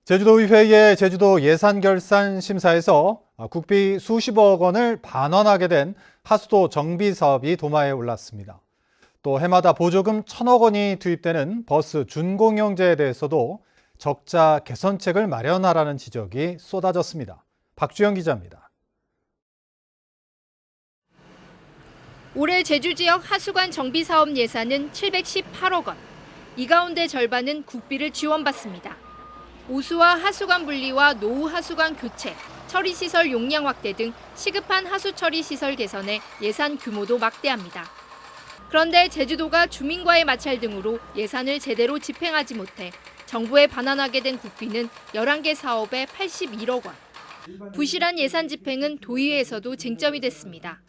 제주도의회의 제주도 예산결산 심사에서 국비 수십억 원을 반환하게 된 하수도 정비 사업이 도마에 올랐습니다. 또 해마다 보조금 1,000억 원이 투입되는 버스 준공영제에 대해서도 적자 개선책을 마련하라는 지적이 쏟아졌습니다. 박주영 기자입니다. 올해 제주 지역 하수관 정비 사업 예산은 718억 원. 이 가운데 절반은 국비를 지원받습니다. 오수와 하수관 분리와 노후 하수관 교체, 처리시설 용량 확대 등 시급한 하수 처리 시설 개선에 예산 규모도 막대합니다. 그런데 제주도가 주민과의 마찰 등으로 예산을 제대로 집행하지 못해 정부에 반환하게 된 국비는 11개 사업에 81억 원. 부실한 예산 집행은 도의회에서도 쟁점이 됐습니다.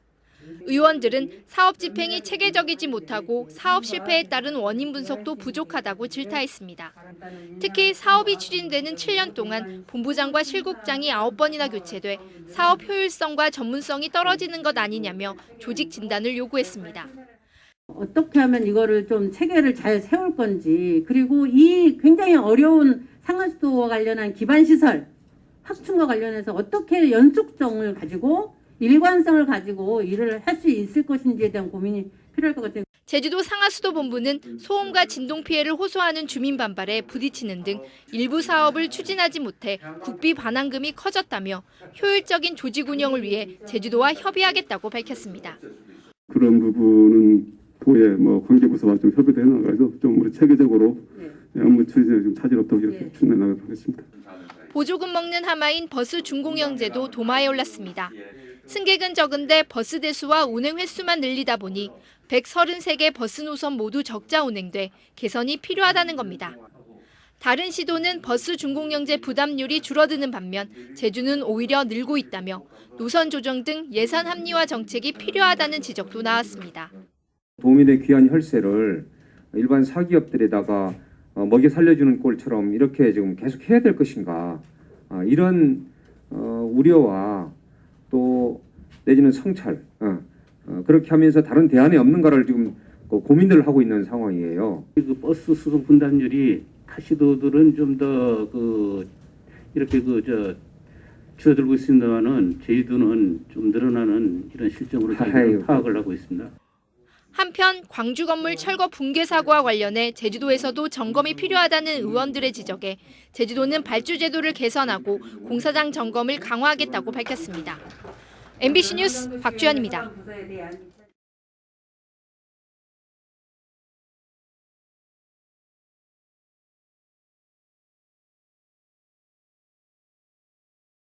의원들은 사업 집행이 체계적이지 못하고 사업 실패에 따른 원인 분석도 부족하다고 질타했습니다. 특히 사업이 추진되는 7년 동안 본부장과 실국장이 9번이나 교체돼 사업 효율성과 전문성이 떨어지는 것 아니냐며 조직 진단을 요구했습니다. 어떻게 하면 이거를 좀 체계를 잘 세울 건지, 그리고 이 굉장히 어려운 상하수도와 관련한 기반시설 확충과 관련해서 어떻게 연속성을 가지고 일관성을 가지고 일을 할 수 있을 것인지에 대한 고민이 필요할 것 같아요. 제주도 상하수도 본부는 소음과 진동 피해를 호소하는 주민 반발에 부딪히는 등 일부 사업을 추진하지 못해 국비 반환금이 커졌다며 효율적인 조직 운영을 위해 제주도와 협의하겠다고 밝혔습니다. 그런 부분은 도의 관계부서와 좀 협의도 해나가서 좀 우리 체계적으로 업무 추진에 좀 차질 없도록 이렇게 추진해 나가도록 하겠습니다. 보조금 먹는 하마인 버스 준공영제도 도마에 올랐습니다. 승객은 적은데 버스 대수와 운행 횟수만 늘리다 보니 133개 버스 노선 모두 적자 운행돼 개선이 필요하다는 겁니다. 다른 시도는 버스 준공영제 부담률이 줄어드는 반면 제주는 오히려 늘고 있다며 노선 조정 등 예산 합리화 정책이 필요하다는 지적도 나왔습니다. 도민의 귀한 혈세를 일반 사기업들에다가 먹여 살려주는 꼴처럼 이렇게 지금 계속 해야 될 것인가, 이런 우려와 또 내지는 성찰, 그렇게 하면서 다른 대안이 없는가를 지금 고민을 하고 있는 상황이에요. 그 버스 수송 분담률이 타시도들은 좀 더 이렇게 줄어들고 있습니다만은 제주도는 좀 늘어나는 이런 실정으로 저희가 파악을 하고 있습니다. 한편 광주 건물 철거 붕괴 사고와 관련해 제주도에서도 점검이 필요하다는 의원들의 지적에 제주도는 발주 제도를 개선하고 공사장 점검을 강화하겠다고 밝혔습니다. MBC 뉴스 박주연입니다.